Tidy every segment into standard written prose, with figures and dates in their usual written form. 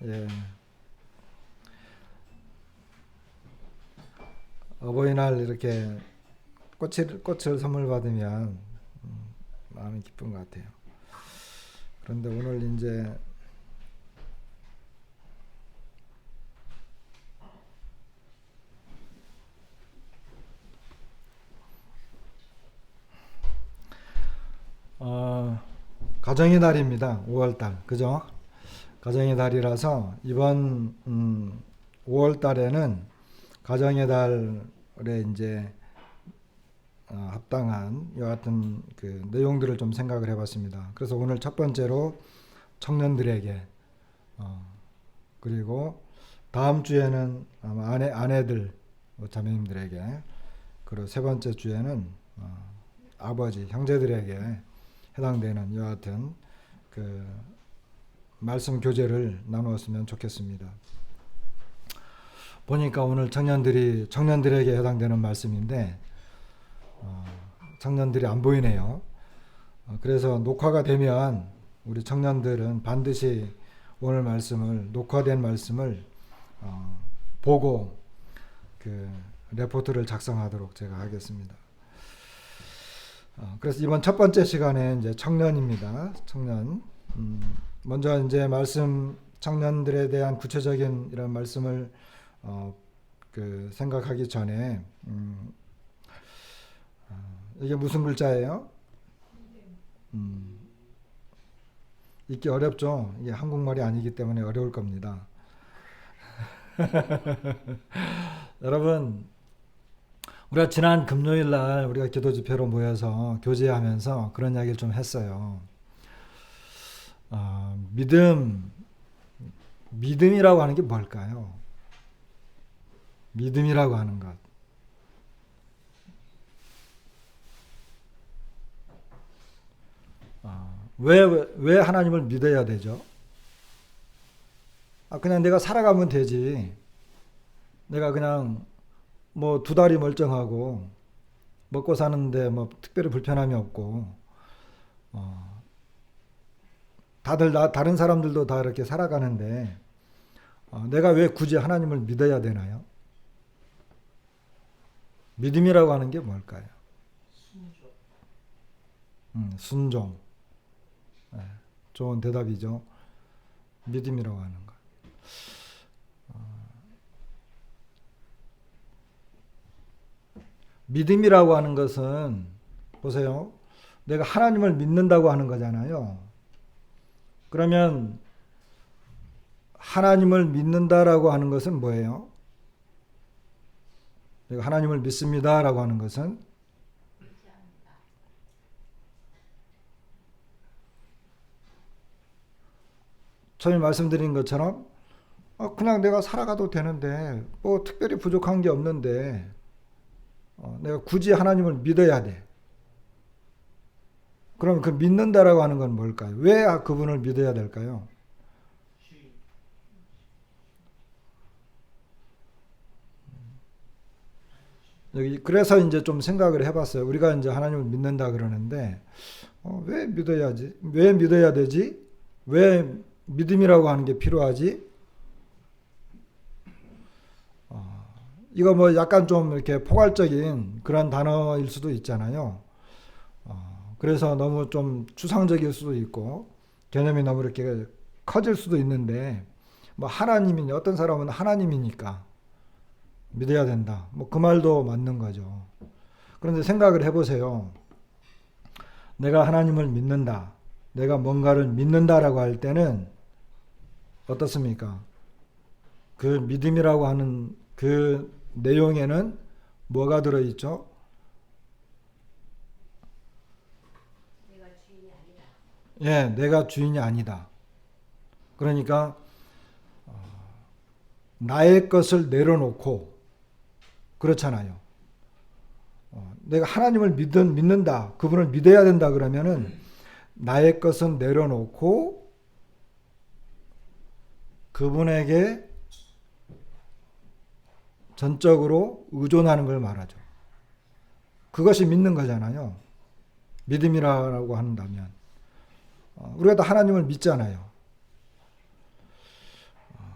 예. 어버이날 이렇게 꽃을 선물 받으면 마음이 기쁜 것 같아요. 그런데 오늘 이제 가정의 달입니다. 5월달, 그죠? 가정의 달이라서 이번 5월달에는 가정의 달에 이제 합당한 여하튼 그 내용들을 좀 생각을 해봤습니다. 그래서 오늘 첫 번째로 청년들에게 그리고 다음 주에는 아마 아내들 자매님들에게, 그리고 세 번째 주에는 아버지 형제들에게 해당되는 여하튼 그 말씀 교제를 나누었으면 좋겠습니다. 보니까 오늘 청년들에게 해당되는 말씀인데 청년들이 안 보이네요. 그래서 녹화가 되면 우리 청년들은 반드시 오늘 말씀을, 녹화된 말씀을 보고 그 레포트를 작성하도록 제가 하겠습니다. 그래서 이번 첫 번째 시간에 이제 청년입니다. 청년. 먼저 이제 말씀, 청년들에 대한 구체적인 이런 말씀을 그 생각하기 전에 이게 무슨 글자예요? 읽기 어렵죠? 이게 한국말이 아니기 때문에 어려울 겁니다. 여러분, 우리가 지난 금요일 날 우리가 기도 집회로 모여서 교제하면서 그런 이야기를 좀 했어요. 믿음이라고 하는 게 뭘까요? 믿음이라고 하는 것. 왜 하나님을 믿어야 되죠? 그냥 내가 살아가면 되지. 내가 그냥 뭐 두 다리 멀쩡하고 먹고 사는데 뭐 특별히 불편함이 없고 다른 사람들도 다 이렇게 살아가는데 내가 왜 굳이 하나님을 믿어야 되나요? 믿음이라고 하는 게 뭘까요? 순종. 네, 좋은 대답이죠. 믿음이라고 하는 것. 믿음이라고 하는 것은 보세요. 내가 하나님을 믿는다고 하는 거잖아요. 그러면 하나님을 믿는다라고 하는 것은 뭐예요? 내가 하나님을 믿습니다라고 하는 것은 처음에 말씀드린 것처럼 그냥 내가 살아가도 되는데 뭐 특별히 부족한 게 없는데 내가 굳이 하나님을 믿어야 돼. 그럼 그 믿는다라고 하는 건 뭘까요? 왜 그분을 믿어야 될까요? 여기 그래서 이제 좀 생각을 해봤어요. 우리가 이제 하나님을 믿는다 그러는데 왜 믿어야지? 왜 믿어야 되지? 왜 믿음이라고 하는 게 필요하지? 이거 뭐 약간 좀 이렇게 포괄적인 그런 단어일 수도 있잖아요. 그래서 너무 좀 추상적일 수도 있고 개념이 너무 이렇게 커질 수도 있는데 뭐 하나님이니 어떤 사람은 하나님이니까 믿어야 된다. 뭐 그 말도 맞는 거죠. 그런데 생각을 해보세요. 내가 하나님을 믿는다. 내가 뭔가를 믿는다라고 할 때는 어떻습니까? 그 믿음이라고 하는 그 내용에는 뭐가 들어있죠? 내가 주인이 아니다. 예, 내가 주인이 아니다. 그러니까 나의 것을 내려놓고 그렇잖아요. 내가 하나님을 믿는다. 그분을 믿어야 된다 그러면은 나의 것은 내려놓고 그분에게 전적으로 의존하는 걸 말하죠. 그것이 믿는 거잖아요. 믿음이라고 한다면. 우리가 다 하나님을 믿잖아요.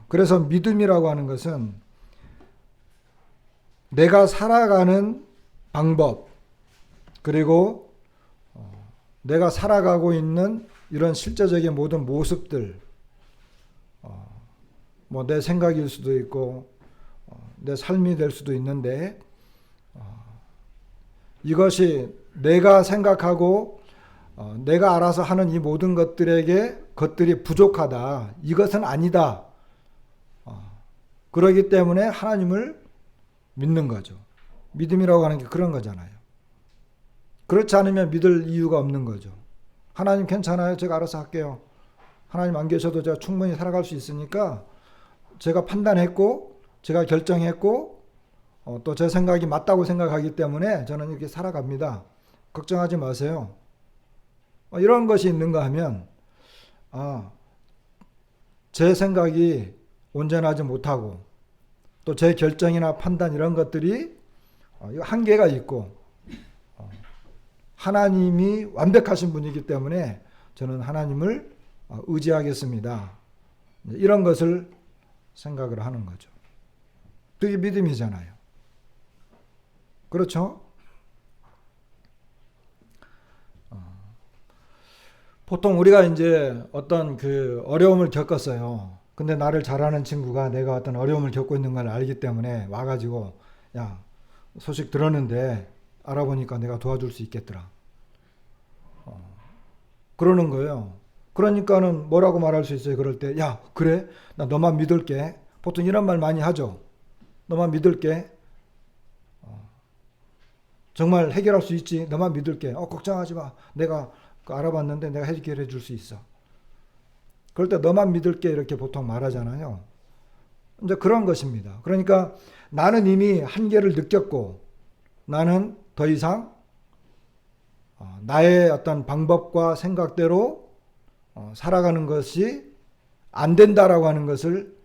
그래서 믿음이라고 하는 것은 내가 살아가는 방법, 그리고 내가 살아가고 있는 이런 실제적인 모든 모습들, 뭐 내 생각일 수도 있고 내 삶이 될 수도 있는데, 이것이 내가 생각하고 내가 알아서 하는 이 모든 것들이 부족하다, 이것은 아니다, 그러기 때문에 하나님을 믿는 거죠. 믿음이라고 하는 게 그런 거잖아요. 그렇지 않으면 믿을 이유가 없는 거죠. 하나님 괜찮아요, 제가 알아서 할게요, 하나님 안 계셔도 제가 충분히 살아갈 수 있으니까 제가 판단했고 제가 결정했고 또 제 생각이 맞다고 생각하기 때문에 저는 이렇게 살아갑니다, 걱정하지 마세요, 이런 것이 있는가 하면 제 생각이 온전하지 못하고 또 제 결정이나 판단 이런 것들이 한계가 있고 하나님이 완벽하신 분이기 때문에 저는 하나님을 의지하겠습니다, 이런 것을 생각을 하는 거죠. 그게 믿음이잖아요. 그렇죠? 보통 우리가 이제 어떤 그 어려움을 겪었어요. 근데 나를 잘 아는 친구가 내가 어떤 어려움을 겪고 있는 걸 알기 때문에 와가지고, 야, 소식 들었는데 알아보니까 내가 도와줄 수 있겠더라, 그러는 거예요. 그러니까는 뭐라고 말할 수 있어요? 그럴 때, 야, 그래? 나 너만 믿을게. 보통 이런 말 많이 하죠. 너만 믿을게. 정말 해결할 수 있지. 너만 믿을게. 걱정하지 마. 내가 알아봤는데 내가 해결해 줄 수 있어. 그럴 때 너만 믿을게 이렇게 보통 말하잖아요. 이제 그런 것입니다. 그러니까 나는 이미 한계를 느꼈고 나는 더 이상 나의 어떤 방법과 생각대로 살아가는 것이 안 된다라고 하는 것을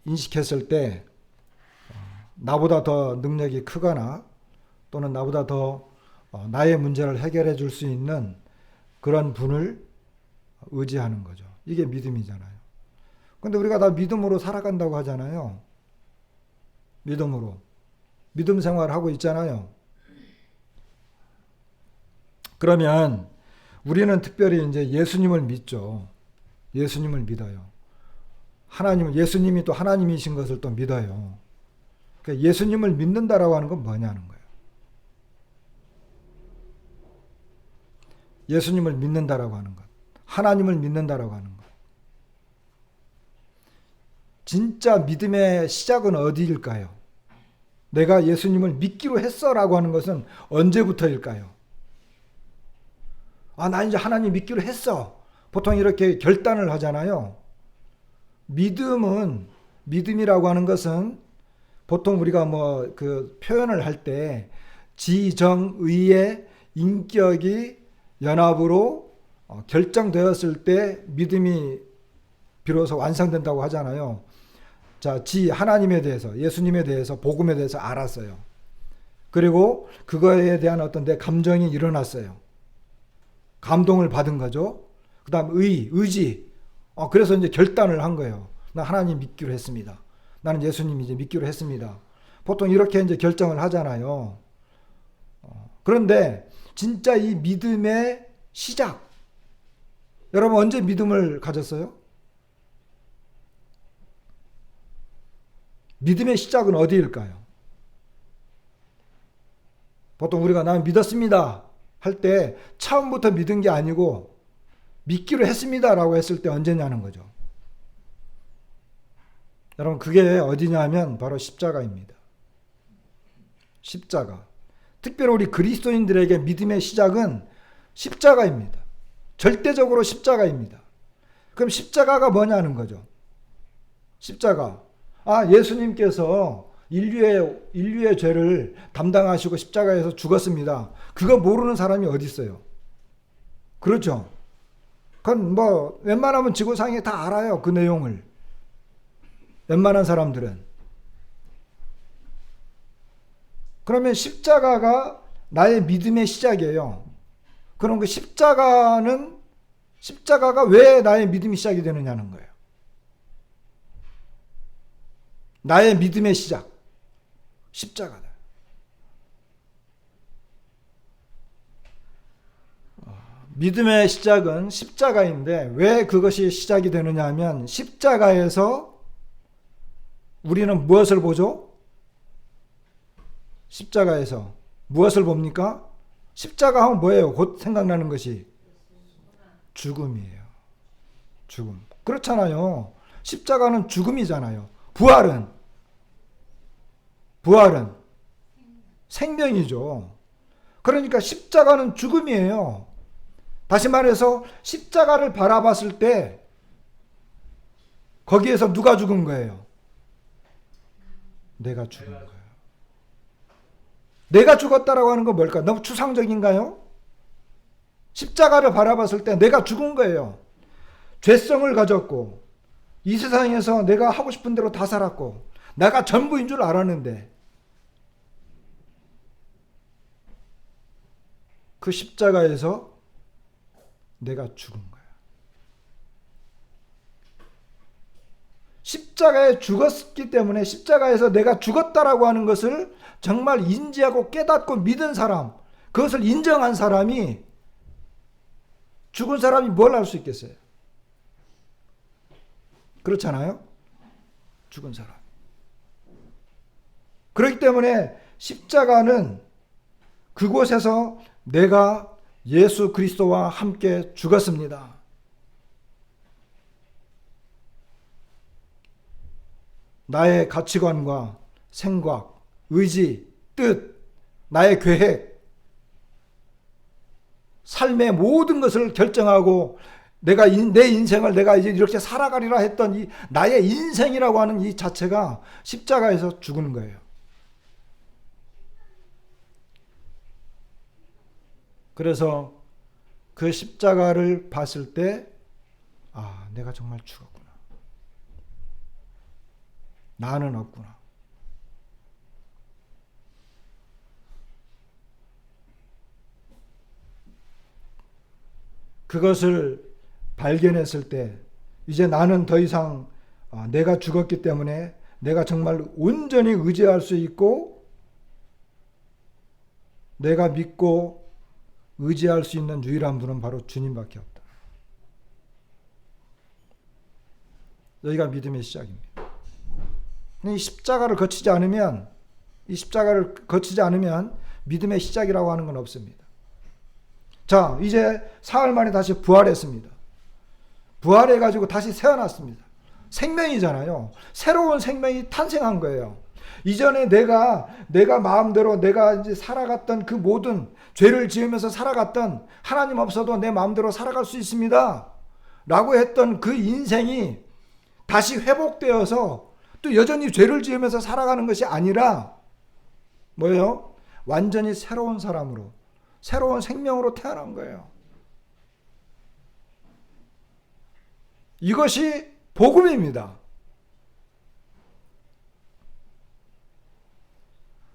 인식했을 때 나보다 더 능력이 크거나 또는 나보다 더 나의 문제를 해결해 줄 수 있는 그런 분을 의지하는 거죠. 이게 믿음이잖아요. 근데 우리가 다 믿음으로 살아간다고 하잖아요. 믿음으로. 믿음 생활을 하고 있잖아요. 그러면 우리는 특별히 이제 예수님을 믿죠. 예수님을 믿어요. 예수님이 또 하나님이신 것을 또 믿어요. 그러니까 예수님을 믿는다라고 하는 건 뭐냐는 거예요. 예수님을 믿는다라고 하는 것. 하나님을 믿는다라고 하는 것. 진짜 믿음의 시작은 어디일까요? 내가 예수님을 믿기로 했어라고 하는 것은 언제부터일까요? 나 이제 하나님 믿기로 했어. 보통 이렇게 결단을 하잖아요. 믿음이라고 하는 것은 보통 우리가 뭐 그 표현을 할 때 지정의의 인격이 연합으로 결정되었을 때 믿음이 비로소 완성된다고 하잖아요. 자, 하나님에 대해서, 예수님에 대해서, 복음에 대해서 알았어요. 그리고 그거에 대한 어떤 내 감정이 일어났어요. 감동을 받은 거죠. 그 다음 의지. 그래서 이제 결단을 한 거예요. 나 하나님 믿기로 했습니다. 나는 예수님 이제 믿기로 했습니다. 보통 이렇게 이제 결정을 하잖아요. 그런데 진짜 이 믿음의 시작. 여러분 언제 믿음을 가졌어요? 믿음의 시작은 어디일까요? 보통 우리가 나는 믿었습니다 할 때 처음부터 믿은 게 아니고 믿기로 했습니다라고 했을 때 언제냐는 거죠. 여러분 그게 어디냐면 바로 십자가입니다. 십자가. 특별히 우리 그리스도인들에게 믿음의 시작은 십자가입니다. 절대적으로 십자가입니다. 그럼 십자가가 뭐냐는 거죠. 십자가. 예수님께서 인류의 죄를 담당하시고 십자가에서 죽었습니다. 그거 모르는 사람이 어디 있어요? 그렇죠. 그건 뭐 웬만하면 지구상에 다 알아요. 그 내용을. 웬만한 사람들은. 그러면 십자가가 나의 믿음의 시작이에요. 그럼 그 십자가가 왜 나의 믿음이 시작이 되느냐는 거예요. 나의 믿음의 시작, 십자가다. 믿음의 시작은 십자가인데 왜 그것이 시작이 되느냐 하면 십자가에서 우리는 무엇을 보죠? 십자가에서 무엇을 봅니까? 십자가 하면 뭐예요? 곧 생각나는 것이 죽음이에요. 죽음. 그렇잖아요. 십자가는 죽음이잖아요. 부활은 생명이죠. 그러니까 십자가는 죽음이에요. 다시 말해서 십자가를 바라봤을 때 거기에서 누가 죽은 거예요? 내가 죽은 거예요. 내가 죽었다라고 하는 건 뭘까? 너무 추상적인가요? 십자가를 바라봤을 때 내가 죽은 거예요. 죄성을 가졌고 이 세상에서 내가 하고 싶은 대로 다 살았고 내가 전부인 줄 알았는데 그 십자가에서 내가 죽은 거예요. 십자가에 죽었기 때문에 십자가에서 내가 죽었다라고 하는 것을 정말 인지하고 깨닫고 믿은 사람, 그것을 인정한 사람이 죽은 사람이 뭘 할 수 있겠어요? 그렇잖아요? 죽은 사람. 그렇기 때문에 십자가는 그곳에서 내가 예수 그리스도와 함께 죽었습니다. 나의 가치관과 생각, 의지, 뜻, 나의 계획, 삶의 모든 것을 결정하고 내가 내 인생을 내가 이제 이렇게 살아가리라 했던 이 나의 인생이라고 하는 이 자체가 십자가에서 죽은 거예요. 그래서 그 십자가를 봤을 때 내가 정말 죽었구나. 나는 없구나. 그것을 발견했을 때 이제 나는 더 이상 내가 죽었기 때문에 내가 정말 온전히 의지할 수 있고 내가 믿고 의지할 수 있는 유일한 분은 바로 주님밖에 없다. 여기가 믿음의 시작입니다. 이 십자가를 거치지 않으면 믿음의 시작이라고 하는 건 없습니다. 자, 이제 사흘 만에 다시 부활했습니다. 부활해가지고 다시 태어났습니다. 생명이잖아요. 새로운 생명이 탄생한 거예요. 이전에 내가 마음대로 내가 이제 살아갔던 그 모든 죄를 지으면서 살아갔던 하나님 없어도 내 마음대로 살아갈 수 있습니다. 라고 했던 그 인생이 다시 회복되어서 또 여전히 죄를 지으면서 살아가는 것이 아니라 뭐예요? 완전히 새로운 사람으로, 새로운 생명으로 태어난 거예요. 이것이 복음입니다.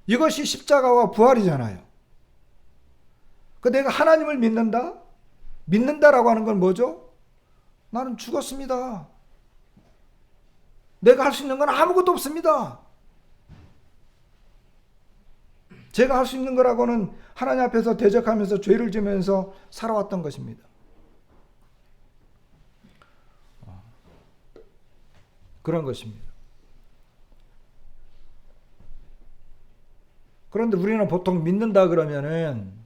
이것이 십자가와 부활이잖아요. 내가 하나님을 믿는다? 믿는다라고 하는 건 뭐죠? 나는 죽었습니다. 내가 할 수 있는 건 아무것도 없습니다. 제가 할 수 있는 거라고는 하나님 앞에서 대적하면서 죄를 지면서 살아왔던 것입니다. 그런 것입니다. 그런데 우리는 보통 믿는다 그러면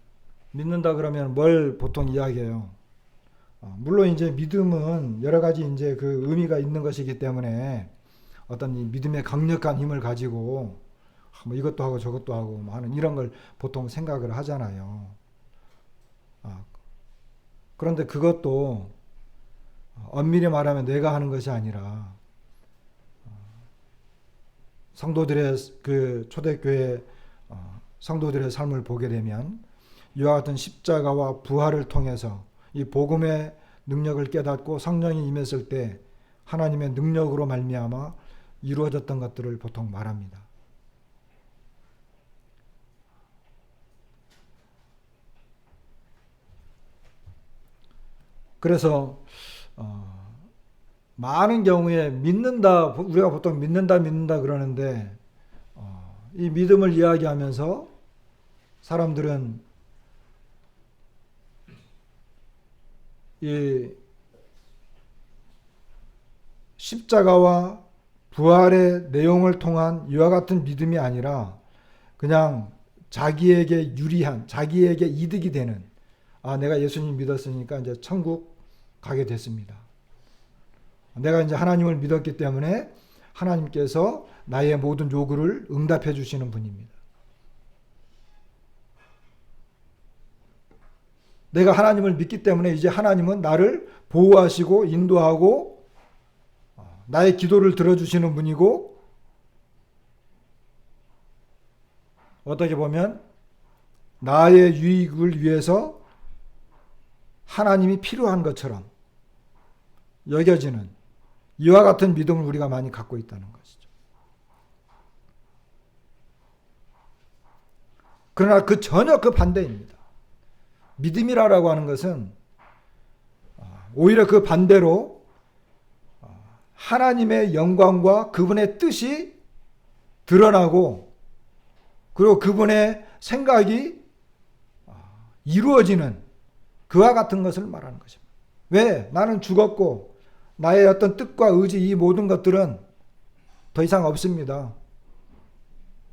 뭘 보통 이야기해요? 물론 이제 믿음은 여러 가지 이제 그 의미가 있는 것이기 때문에 어떤 이 믿음의 강력한 힘을 가지고 뭐 이것도 하고 저것도 하고 뭐 하는 이런 걸 보통 생각을 하잖아요. 그런데 그것도 엄밀히 말하면 내가 하는 것이 아니라 성도들의 그 초대교회 성도들의 삶을 보게 되면 이와 같은 십자가와 부활을 통해서 이 복음의 능력을 깨닫고 성령이 임했을 때 하나님의 능력으로 말미암아 이루어졌던 것들을 보통 말합니다. 그래서 많은 경우에 믿는다, 우리가 보통 믿는다 그러는데 이 믿음을 이야기하면서 사람들은 이 십자가와 부활의 내용을 통한 이와 같은 믿음이 아니라 그냥 자기에게 유리한, 자기에게 이득이 되는, 내가 예수님 믿었으니까 이제 천국 가게 됐습니다. 내가 이제 하나님을 믿었기 때문에 하나님께서 나의 모든 요구를 응답해 주시는 분입니다. 내가 하나님을 믿기 때문에 이제 하나님은 나를 보호하시고 인도하고 나의 기도를 들어주시는 분이고, 어떻게 보면 나의 유익을 위해서 하나님이 필요한 것처럼 여겨지는 이와 같은 믿음을 우리가 많이 갖고 있다는 것이죠. 그러나 전혀 그 반대입니다. 믿음이라고 하는 것은 오히려 그 반대로 하나님의 영광과 그분의 뜻이 드러나고, 그리고 그분의 생각이 이루어지는 그와 같은 것을 말하는 것입니다. 왜? 나는 죽었고 나의 어떤 뜻과 의지, 이 모든 것들은 더 이상 없습니다.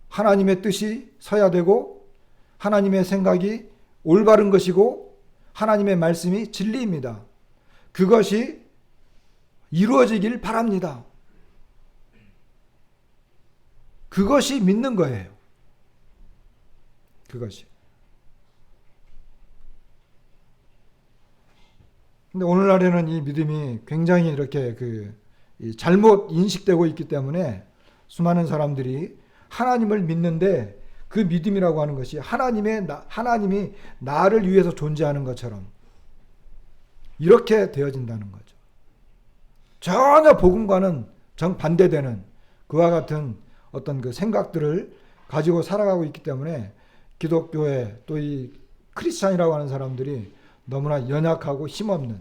하나님의 뜻이 서야 되고 하나님의 생각이 올바른 것이고 하나님의 말씀이 진리입니다. 그것이 이루어지길 바랍니다. 그것이 믿는 거예요. 그것이. 근데 오늘날에는 이 믿음이 굉장히 이렇게 잘못 인식되고 있기 때문에 수많은 사람들이 하나님을 믿는데 그 믿음이라고 하는 것이 하나님이 나를 위해서 존재하는 것처럼 이렇게 되어진다는 거죠. 전혀 복음과는 정반대되는 그와 같은 어떤 그 생각들을 가지고 살아가고 있기 때문에 기독교에 또 이 크리스찬이라고 하는 사람들이 너무나 연약하고 힘없는,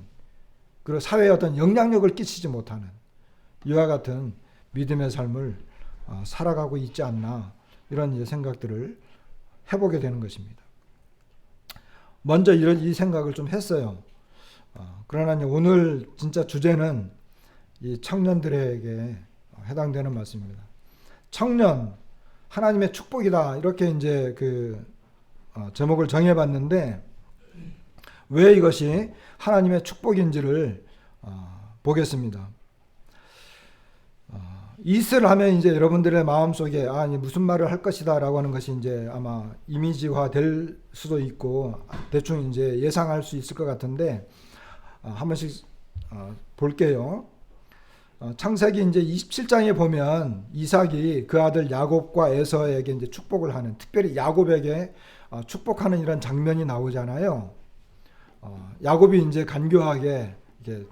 그리고 사회에 어떤 영향력을 끼치지 못하는 이와 같은 믿음의 삶을 살아가고 있지 않나, 이런 생각들을 해보게 되는 것입니다. 먼저 이 생각을 좀 했어요. 그러나 오늘 진짜 주제는 이 청년들에게 해당되는 말씀입니다. 청년, 하나님의 축복이다, 이렇게 이제 제목을 정해봤는데, 왜 이것이 하나님의 축복인지를 보겠습니다. 이슬 하면 이제 여러분들의 마음속에 무슨 말을 할 것이다라고 하는 것이 이제 아마 이미지화 될 수도 있고 대충 이제 예상할 수 있을 것 같은데, 한 번씩 볼게요. 창세기 이제 27장에 보면 이삭이 그 아들 야곱과 에서에게 이제 축복을 하는, 특별히 야곱에게 축복하는 이런 장면이 나오잖아요. 야곱이 이제 간교하게 이렇게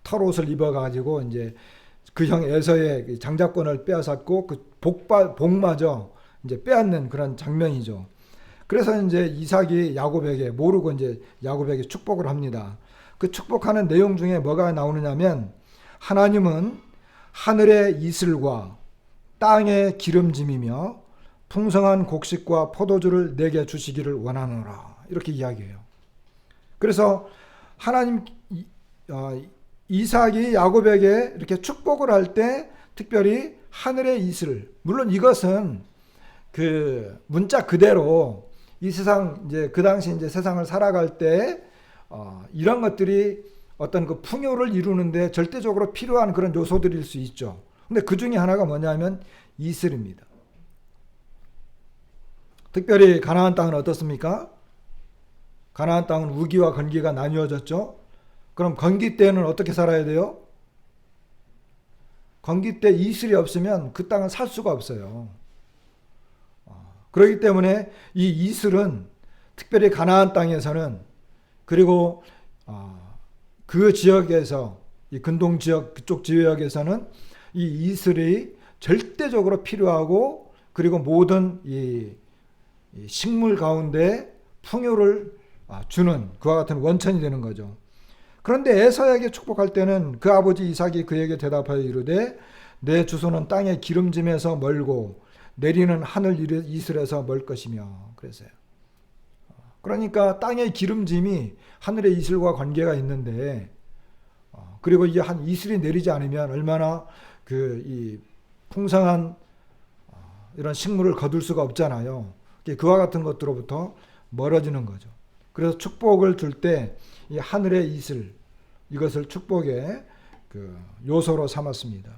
털옷을 입어가지고 이제 그 형 에서의 장자권을 빼앗았고 그 복마저 이제 빼앗는 그런 장면이죠. 그래서 이제 이삭이 야곱에게 모르고 이제 야곱에게 축복을 합니다. 그 축복하는 내용 중에 뭐가 나오느냐면, 하나님은 하늘의 이슬과 땅의 기름짐이며 풍성한 곡식과 포도주를 내게 주시기를 원하노라, 이렇게 이야기해요. 그래서 하나님, 이삭이 야곱에게 이렇게 축복을 할 때 특별히 하늘의 이슬, 물론 이것은 그 문자 그대로 이 세상, 이제 그 당시 이제 세상을 살아갈 때 이런 것들이 어떤 그 풍요를 이루는데 절대적으로 필요한 그런 요소들일 수 있죠. 근데 그 중에 하나가 뭐냐면 이슬입니다. 특별히 가나안 땅은 어떻습니까? 가나안 땅은 우기와 건기가 나뉘어졌죠. 그럼 건기 때는 어떻게 살아야 돼요? 건기 때 이슬이 없으면 그 땅은 살 수가 없어요. 그렇기 때문에 이 이슬은 특별히 가나안 땅에서는, 그리고 그 지역에서, 이 근동 지역 그쪽 지역에서는 이 이슬이 절대적으로 필요하고, 그리고 모든 이 식물 가운데 풍요를 주는 그와 같은 원천이 되는 거죠. 그런데 에서에게 축복할 때는 그 아버지 이삭이 그에게 대답하여 이르되 내 주소는 땅의 기름짐에서 멀고 내리는 하늘 이슬에서 멀 것이며 그랬어요. 그러니까 땅의 기름짐이 하늘의 이슬과 관계가 있는데, 그리고 이게 한 이슬이 내리지 않으면 얼마나 이 풍성한 이런 식물을 거둘 수가 없잖아요. 그와 같은 것들로부터 멀어지는 거죠. 그래서 축복을 줄 때 이 하늘의 이슬, 이것을 축복의 요소로 삼았습니다.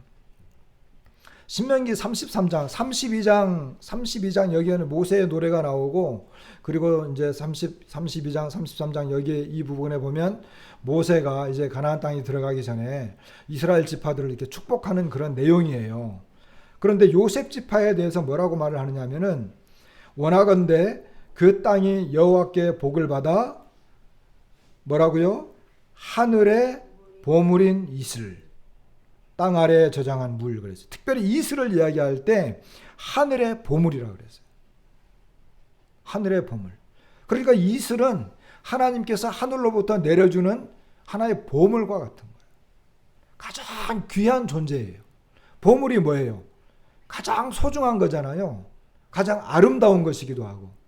신명기 33장, 32장 여기에는 모세의 노래가 나오고, 그리고 이제 32장, 33장 여기 이 부분에 보면 모세가 이제 가나안 땅에 들어가기 전에 이스라엘 지파들을 이렇게 축복하는 그런 내용이에요. 그런데 요셉 지파에 대해서 뭐라고 말을 하느냐면은 원하건대 그 땅이 여호와께 복을 받아 뭐라고요? 하늘의 보물인 이슬, 땅 아래에 저장한 물 그랬어요. 특별히 이슬을 이야기할 때 하늘의 보물이라고 그랬어요. 하늘의 보물. 그러니까 이슬은 하나님께서 하늘로부터 내려주는 하나의 보물과 같은 거예요. 가장 귀한 존재예요. 보물이 뭐예요? 가장 소중한 거잖아요. 가장 아름다운 것이기도 하고.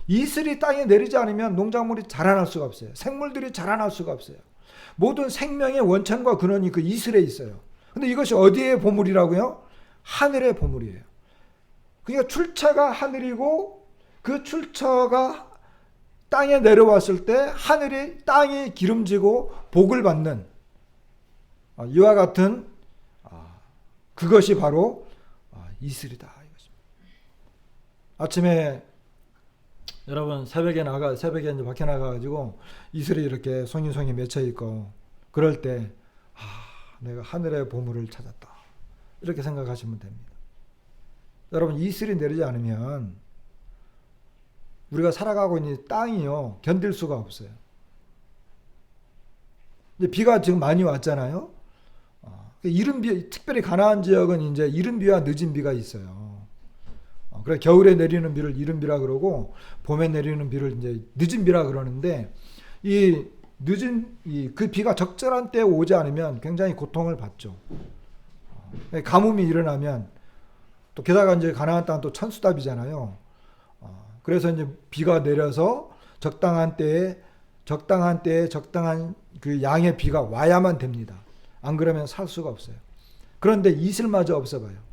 이슬이 땅에 내리지 않으면 농작물이 자라날 수가 없어요. 생물들이 자라날 수가 없어요. 모든 생명의 원천과 근원이 그 이슬에 있어요. 근데 이것이 어디의 보물이라고요? 하늘의 보물이에요. 그러니까 출처가 하늘이고 그 출처가 땅에 내려왔을 때 하늘이 땅이 기름지고 복을 받는 이와 같은 그것이 바로 이슬이다. 아침에 여러분 새벽에 이제 밖에 나가가지고 이슬이 이렇게 송이송이 맺혀 있고 그럴 때 내가 하늘의 보물을 찾았다 이렇게 생각하시면 됩니다. 여러분 이슬이 내리지 않으면 우리가 살아가고 있는 땅이요 견딜 수가 없어요. 이제 비가 지금 많이 왔잖아요. 이른 비, 특별히 가나안 지역은 이제 이른 비와 늦은 비가 있어요. 그래 겨울에 내리는 비를 이른 비라 그러고 봄에 내리는 비를 이제 늦은 비라 그러는데 이 늦은 그 비가 적절한 때에 오지 않으면 굉장히 고통을 받죠. 가뭄이 일어나면 또 게다가 이제 가나안 땅은 또 천수답이잖아요. 그래서 이제 비가 내려서 적당한 때에 적당한 그 양의 비가 와야만 됩니다. 안 그러면 살 수가 없어요. 그런데 이슬마저 없어봐요.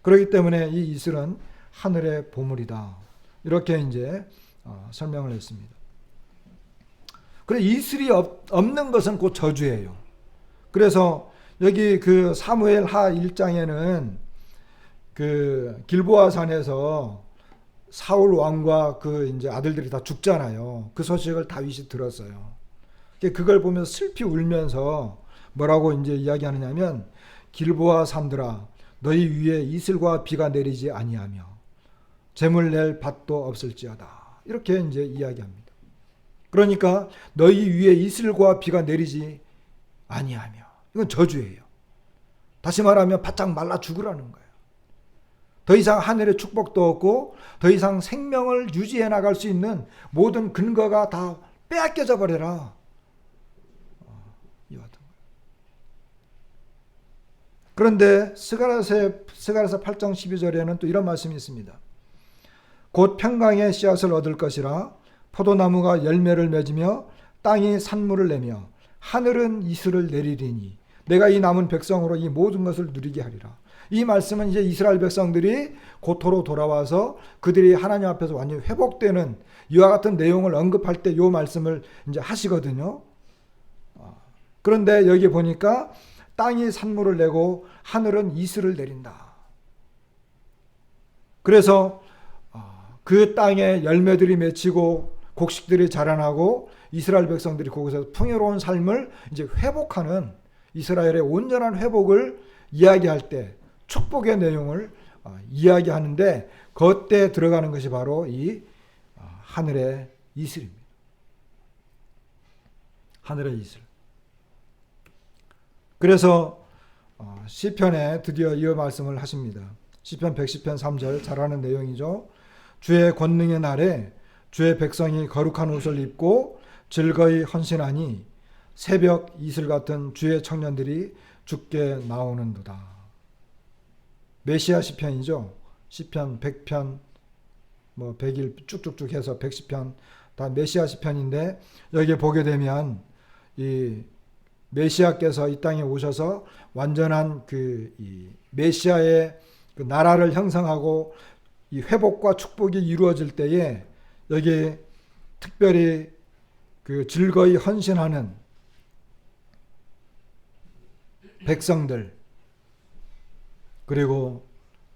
그렇기 때문에 이 이슬은 하늘의 보물이다. 이렇게 이제 설명을 했습니다. 그래 이슬이 없는 것은 곧 저주예요. 그래서 여기 그 사무엘 하 1장에는 그 길보아 산에서 사울 왕과 그 이제 아들들이 다 죽잖아요. 그 소식을 다윗이 들었어요. 그걸 보면서 슬피 울면서 뭐라고 이제 이야기하느냐면 길보아 산들아 너희 위에 이슬과 비가 내리지 아니하며 재물 낼 밭도 없을지어다. 이렇게 이제 이야기합니다. 그러니까 너희 위에 이슬과 비가 내리지 아니하며 이건 저주예요. 다시 말하면 바짝 말라 죽으라는 거예요. 더 이상 하늘의 축복도 없고 더 이상 생명을 유지해 나갈 수 있는 모든 근거가 다 빼앗겨져 버려라. 이와 같은 거예요. 그런데 스가랴서 8장 12절에는 또 이런 말씀이 있습니다. 곧 평강의 씨앗을 얻을 것이라 포도나무가 열매를 맺으며 땅이 산물을 내며 하늘은 이슬을 내리리니 내가 이 남은 백성으로 이 모든 것을 누리게 하리라. 이 말씀은 이제 이스라엘 백성들이 고토로 돌아와서 그들이 하나님 앞에서 완전히 회복되는 이와 같은 내용을 언급할 때 이 말씀을 이제 하시거든요. 그런데 여기 보니까 땅이 산물을 내고 하늘은 이슬을 내린다. 그래서 그 땅에 열매들이 맺히고 곡식들이 자라나고 이스라엘 백성들이 거기서 풍요로운 삶을 이제 회복하는 이스라엘의 온전한 회복을 이야기할 때 축복의 내용을 이야기하는데 그때 들어가는 것이 바로 이 하늘의 이슬입니다. 하늘의 이슬. 그래서 시편에 드디어 이 말씀을 하십니다. 시편 110편 3절 잘하는 내용이죠. 주의 권능의 날에 주의 백성이 거룩한 옷을 입고 즐거이 헌신하니 새벽 이슬 같은 주의 청년들이 죽게 나오는도다. 메시아 시편이죠. 시편 100편, 뭐 100일 쭉쭉쭉 해서 110편 다 메시아 시편인데, 여기에 보게 되면 이 메시아께서 이 땅에 오셔서 완전한 이 메시아의 그 나라를 형성하고 이 회복과 축복이 이루어질 때에 여기 특별히 그 즐거이 헌신하는 백성들 그리고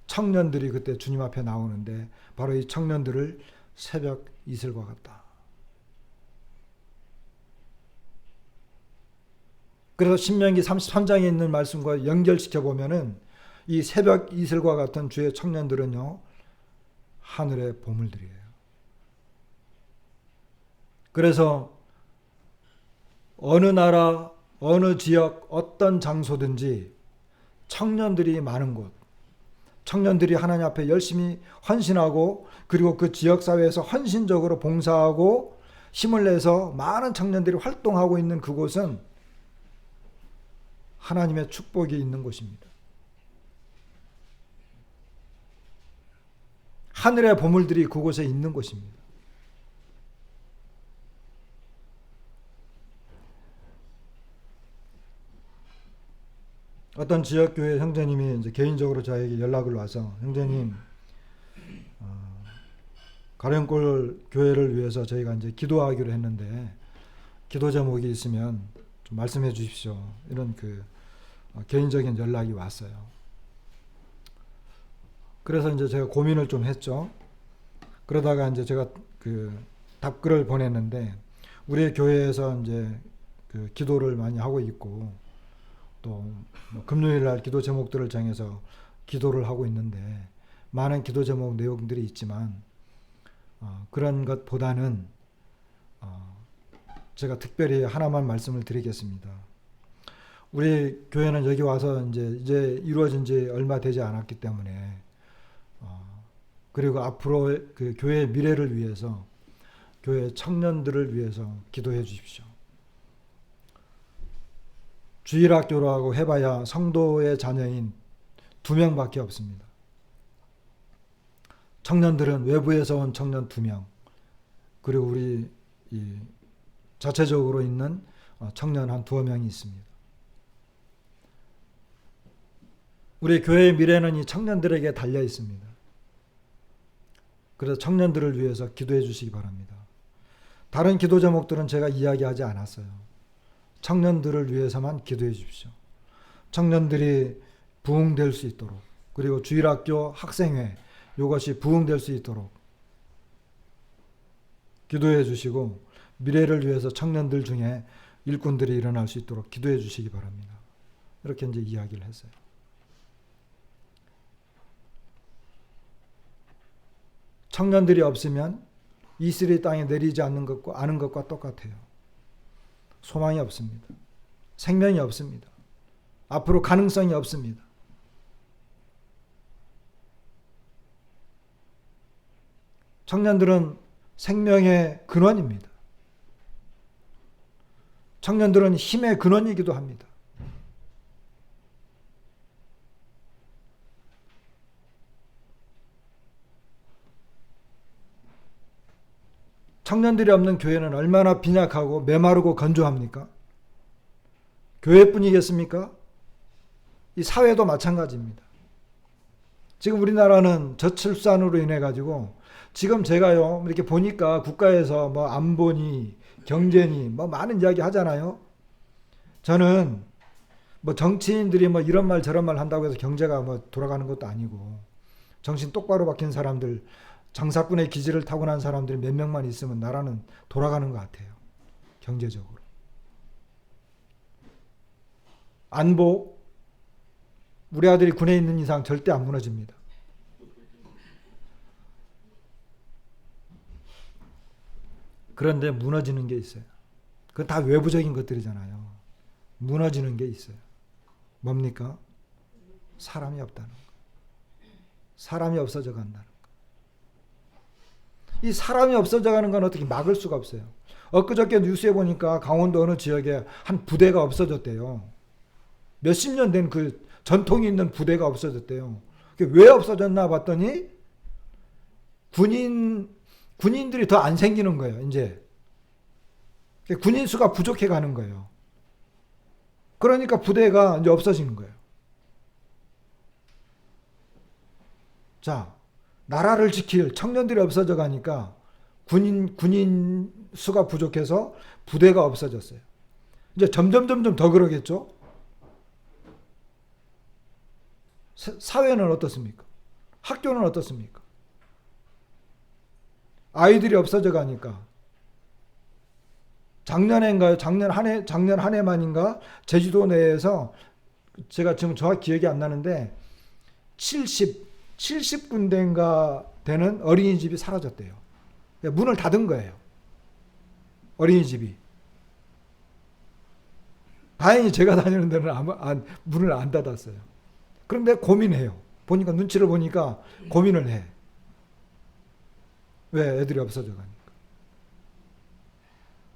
청년들이 그때 주님 앞에 나오는데, 바로 이 청년들을 새벽 이슬과 같다. 그래서 신명기 33장에 있는 말씀과 연결시켜 보면은 이 새벽 이슬과 같은 주의 청년들은요, 하늘의 보물들이에요. 그래서 어느 나라, 어느 지역, 어떤 장소든지 청년들이 많은 곳, 청년들이 하나님 앞에 열심히 헌신하고, 그리고 그 지역사회에서 헌신적으로 봉사하고 힘을 내서 많은 청년들이 활동하고 있는 그곳은 하나님의 축복이 있는 곳입니다. 하늘의 보물들이 그곳에 있는 곳입니다. 어떤 지역교회 형제님이 이제 개인적으로 저에게 연락을 와서, 형제님, 가령골 교회를 위해서 저희가 이제 기도하기로 했는데 기도 제목이 있으면 좀 말씀해 주십시오. 이런 개인적인 연락이 왔어요. 그래서 이제 제가 고민을 좀 했죠. 그러다가 이제 제가 답글을 보냈는데, 우리 교회에서 이제 기도를 많이 하고 있고, 또 금요일 날 기도 제목들을 정해서 기도를 하고 있는데, 많은 기도 제목 내용들이 있지만 그런 것보다는 제가 특별히 하나만 말씀을 드리겠습니다. 우리 교회는 여기 와서 이제 이루어진 지 얼마 되지 않았기 때문에, 그리고 앞으로 그 교회의 미래를 위해서, 교회 청년들을 위해서 기도해 주십시오. 주일학교라고 해봐야 성도의 자녀인 2명밖에 없습니다. 청년들은 외부에서 온 청년 2명, 그리고 우리 자체적으로 있는 청년 한 2명이 있습니다. 우리 교회의 미래는 이 청년들에게 달려 있습니다. 그래서 청년들을 위해서 기도해 주시기 바랍니다. 다른 기도 제목들은 제가 이야기하지 않았어요. 청년들을 위해서만 기도해 주십시오. 청년들이 부흥될 수 있도록, 그리고 주일학교 학생회 이것이 부흥될 수 있도록 기도해 주시고, 미래를 위해서 청년들 중에 일꾼들이 일어날 수 있도록 기도해 주시기 바랍니다. 이렇게 이제 이야기를 했어요. 청년들이 없으면 이슬이 땅에 내리지 않는 것과 아는 것과 똑같아요. 소망이 없습니다. 생명이 없습니다. 앞으로 가능성이 없습니다. 청년들은 생명의 근원입니다. 청년들은 힘의 근원이기도 합니다. 청년들이 없는 교회는 얼마나 빈약하고 메마르고 건조합니까? 교회뿐이겠습니까? 이 사회도 마찬가지입니다. 지금 우리나라는 저출산으로 인해 가지고, 지금 제가요 이렇게 보니까 국가에서 뭐 안보니 경제니 뭐 많은 이야기 하잖아요. 저는 뭐 정치인들이 뭐 이런 말 저런 말 한다고 해서 경제가 뭐 돌아가는 것도 아니고, 정신 똑바로 박힌 사람들, 장사꾼의 기질을 타고난 사람들이 몇 명만 있으면 나라는 돌아가는 것 같아요. 경제적으로. 안보, 우리 아들이 군에 있는 이상 절대 안 무너집니다. 그런데 무너지는 게 있어요. 그건 다 외부적인 것들이잖아요. 무너지는 게 있어요. 뭡니까? 사람이 없다는 거. 사람이 없어져 간다는 거. 이 사람이 없어져 가는 건 어떻게 막을 수가 없어요. 엊그저께 뉴스에 보니까 강원도 어느 지역에 한 부대가 없어졌대요. 몇십 년 된 그 전통이 있는 부대가 없어졌대요. 왜 없어졌나 봤더니 군인들이 더 안 생기는 거예요. 이제 군인 수가 부족해 가는 거예요. 그러니까 부대가 이제 없어지는 거예요. 자, 나라를 지킬 청년들이 없어져 가니까 군인 수가 부족해서 부대가 없어졌어요. 이제 점점 더 그러겠죠. 사회는 어떻습니까? 학교는 어떻습니까? 아이들이 없어져 가니까 작년인가요? 작년 한 해만인가? 제주도 내에서 제가 지금 정확히 기억이 안 나는데 70군데인가 되는 어린이집이 사라졌대요. 문을 닫은 거예요. 어린이집이. 다행히 제가 다니는 데는 문을 안 닫았어요. 그런데 고민해요. 보니까 눈치를 보니까 고민을 해. 왜? 애들이 없어져 가니까.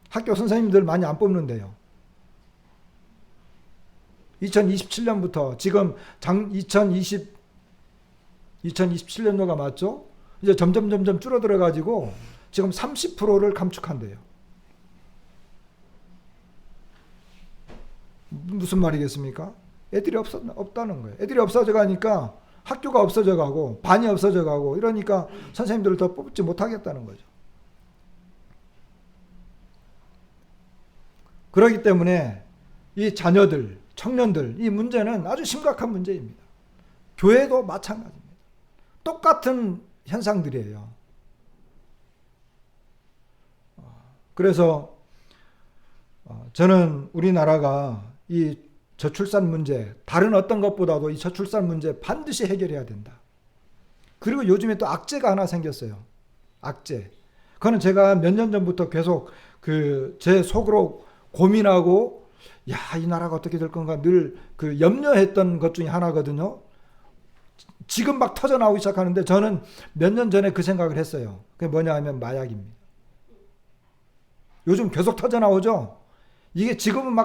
학교 선생님들 많이 안 뽑는데요. 2027년부터 지금 2027년도가 맞죠? 이제 점점 줄어들어 가지고 지금 30%를 감축한대요. 무슨 말이겠습니까? 애들이 없다는 거예요. 애들이 없어져 가니까 학교가 없어져 가고 반이 없어져 가고 이러니까 선생님들을 더 뽑지 못하겠다는 거죠. 그렇기 때문에 이 자녀들, 청년들, 이 문제는 아주 심각한 문제입니다. 교회도 마찬가지입니다. 똑같은 현상들이에요. 그래서 저는 우리나라가 이 저출산 문제, 다른 어떤 것보다도 이 저출산 문제 반드시 해결해야 된다. 그리고 요즘에 또 악재가 하나 생겼어요. 악재. 그거는 제가 몇 년 전부터 계속 제 속으로 고민하고, 이 나라가 어떻게 될 건가 늘 염려했던 것 중에 하나거든요. 지금 막 터져 나오기 시작하는데 저는 몇 년 전에 그 생각을 했어요. 그게 뭐냐 하면 마약입니다. 요즘 계속 터져 나오죠. 이게 지금은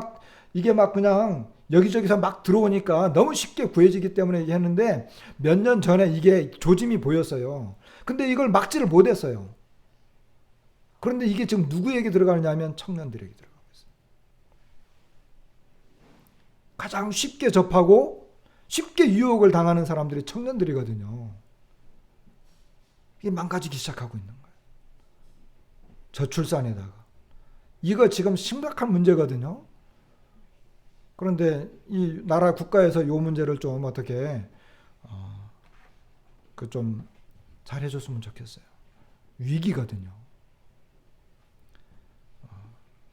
이게 그냥 여기저기서 막 들어오니까 너무 쉽게 구해지기 때문에 했는데 몇 년 전에 이게 조짐이 보였어요. 근데 이걸 막지를 못했어요. 그런데 이게 지금 누구에게 들어가느냐 하면 청년들에게 들어가고 있어요. 가장 쉽게 접하고 쉽게 유혹을 당하는 사람들이 청년들이거든요. 이게 망가지기 시작하고 있는 거예요. 저출산에다가. 이거 지금 심각한 문제거든요. 그런데 이 나라 국가에서 이 문제를 좀 어떻게 좀 잘해줬으면 좋겠어요. 위기거든요.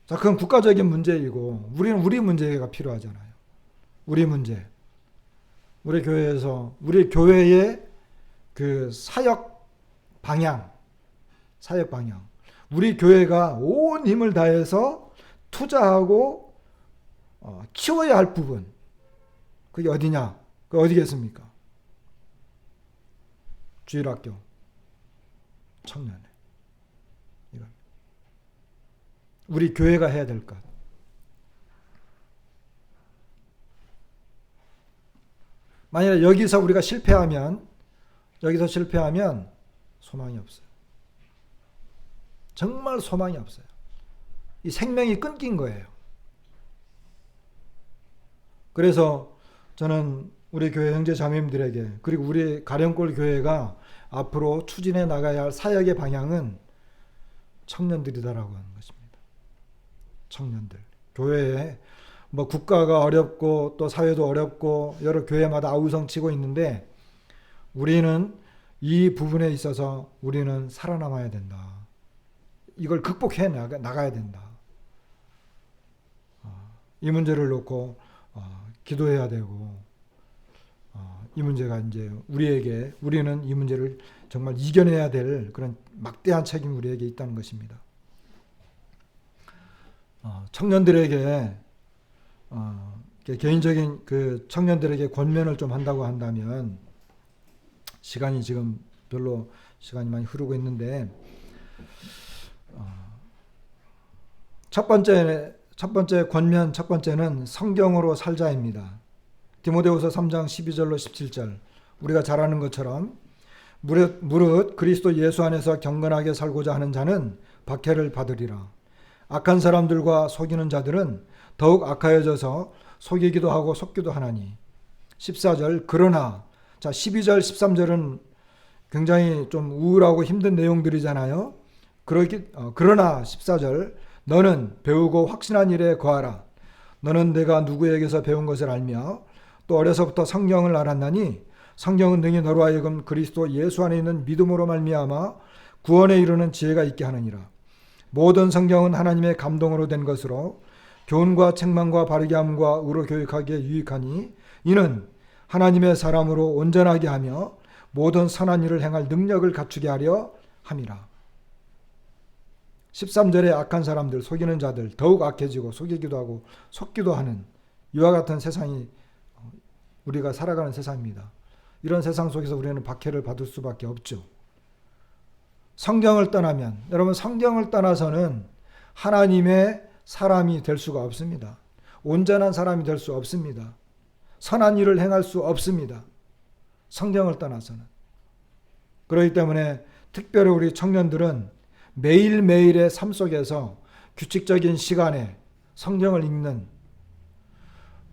자, 그건 국가적인 문제이고 우리는 우리 문제가 필요하잖아요. 우리 문제. 우리 교회에서 우리 교회의 사역 방향, 우리 교회가 온 힘을 다해서 투자하고 키워야 할 부분, 그게 어디냐? 그게 어디겠습니까? 주일학교, 청년회. 이건 우리 교회가 해야 될 것. 만약에 여기서 우리가 실패하면 소망이 없어요. 정말 소망이 없어요. 이 생명이 끊긴 거예요. 그래서 저는 우리 교회 형제 자매님들에게, 그리고 우리 가령골 교회가 앞으로 추진해 나가야 할 사역의 방향은 청년들이다라고 하는 것입니다. 청년들. 교회에 국가가 어렵고 또 사회도 어렵고 여러 교회마다 아우성치고 있는데 우리는 이 부분에 있어서 우리는 살아남아야 된다. 이걸 극복해 나가야 된다. 이 문제를 놓고 기도해야 되고, 이 문제가 이제 우리는 이 문제를 정말 이겨내야 될 그런 막대한 책임이 우리에게 있다는 것입니다. 청년들에게 개인적인 청년들에게 권면을 좀 한다고 한다면, 시간이 지금 별로 시간이 많이 흐르고 있는데 첫 번째 권면 첫 번째는 성경으로 살자입니다. 디모데후서 3장 12절로 17절. 우리가 잘 아는 것처럼 무릇 그리스도 예수 안에서 경건하게 살고자 하는 자는 박해를 받으리라. 악한 사람들과 속이는 자들은 더욱 악하여져서 속이기도 하고 속기도 하나니. 14절 그러나, 자 12절 13절은 굉장히 좀 우울하고 힘든 내용들이잖아요. 그러나 14절 너는 배우고 확신한 일에 거하라. 너는 내가 누구에게서 배운 것을 알며 또 어려서부터 성경을 알았나니 성경은 능히 너로 하여금 그리스도 예수 안에 있는 믿음으로 말미암아 구원에 이르는 지혜가 있게 하느니라. 모든 성경은 하나님의 감동으로 된 것으로 교훈과 책망과 바르게 함과 의로 교육하기에 유익하니 이는 하나님의 사람으로 온전하게 하며 모든 선한 일을 행할 능력을 갖추게 하려 함이라. 13절에 악한 사람들, 속이는 자들, 더욱 악해지고 속이기도 하고 속기도 하는 이와 같은 세상이 우리가 살아가는 세상입니다. 이런 세상 속에서 우리는 박해를 받을 수밖에 없죠. 성경을 떠나면, 여러분 성경을 떠나서는 하나님의 사람이 될 수가 없습니다. 온전한 사람이 될 수 없습니다. 선한 일을 행할 수 없습니다. 성경을 떠나서는. 그렇기 때문에 특별히 우리 청년들은 매일매일의 삶 속에서 규칙적인 시간에 성경을 읽는,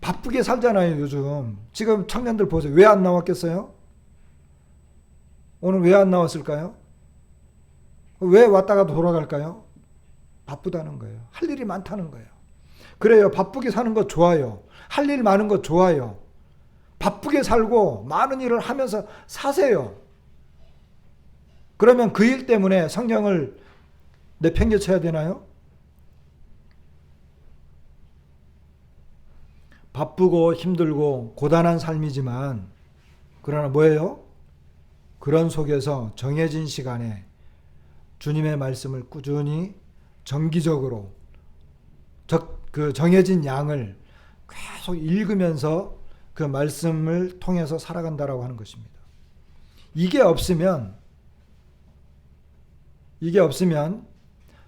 바쁘게 살잖아요 요즘. 지금 청년들 보세요. 왜 안 나왔겠어요? 오늘 왜 안 나왔을까요? 왜 왔다가 돌아갈까요? 바쁘다는 거예요. 할 일이 많다는 거예요. 그래요. 바쁘게 사는 거 좋아요. 할 일 많은 거 좋아요. 바쁘게 살고 많은 일을 하면서 사세요. 그러면 그 일 때문에 성경을 내팽개쳐야 되나요? 바쁘고 힘들고 고단한 삶이지만 그러나 뭐예요? 그런 속에서 정해진 시간에 주님의 말씀을 꾸준히 정기적으로 그 정해진 양을 계속 읽으면서 그 말씀을 통해서 살아간다라고 하는 것입니다. 이게 없으면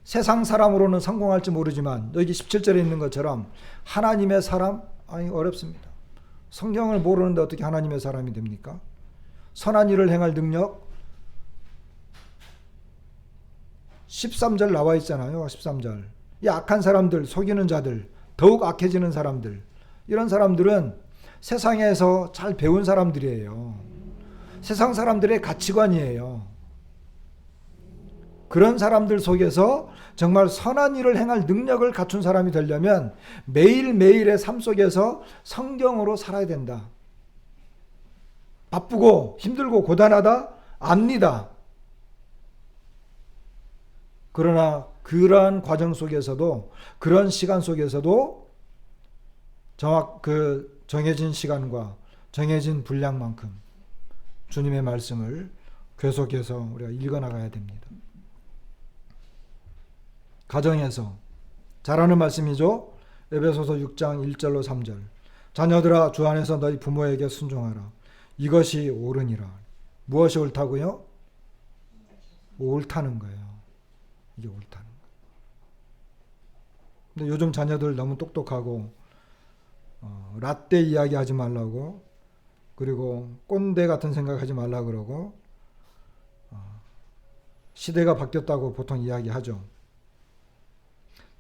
세상 사람으로는 성공할지 모르지만 여기 17절에 있는 것처럼 하나님의 사람? 아니 어렵습니다. 성경을 모르는데 어떻게 하나님의 사람이 됩니까? 선한 일을 행할 능력 13절 나와 있잖아요. 13절. 이 악한 사람들, 속이는 자들, 더욱 악해지는 사람들, 이런 사람들은 세상에서 잘 배운 사람들이에요. 세상 사람들의 가치관이에요. 그런 사람들 속에서 정말 선한 일을 행할 능력을 갖춘 사람이 되려면 매일매일의 삶 속에서 성경으로 살아야 된다. 바쁘고 힘들고 고단하다? 압니다. 그러나 그러한 과정 속에서도, 그런 시간 속에서도 정해진 시간과 정해진 분량만큼 주님의 말씀을 계속해서 우리가 읽어나가야 됩니다. 가정에서 잘하는 말씀이죠. 에베소서 6장 1절로 3절. 자녀들아 주 안에서 너희 부모에게 순종하라. 이것이 옳으니라. 무엇이 옳다고요? 옳다는 거예요. 이게 옳다는 거예요. 근데 요즘 자녀들 너무 똑똑하고 라떼 이야기 하지 말라고, 그리고 꼰대 같은 생각하지 말라 그러고, 시대가 바뀌었다고 보통 이야기하죠.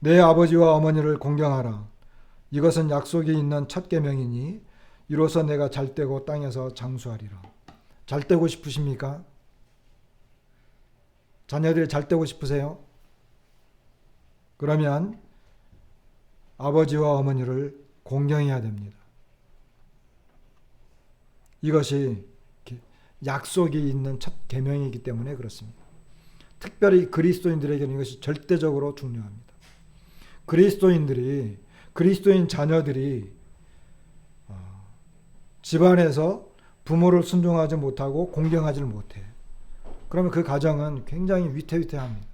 내 아버지와 어머니를 공경하라. 이것은 약속이 있는 첫 계명이니 이로써 내가 잘되고 땅에서 장수하리라. 잘되고 싶으십니까? 자녀들이 잘되고 싶으세요? 그러면 아버지와 어머니를 공경해야 됩니다. 이것이 약속이 있는 첫 계명이기 때문에 그렇습니다. 특별히 그리스도인들에게는 이것이 절대적으로 중요합니다. 그리스도인 자녀들이 집안에서 부모를 순종하지 못하고 공경하지 못해. 그러면 그 가정은 굉장히 위태위태합니다.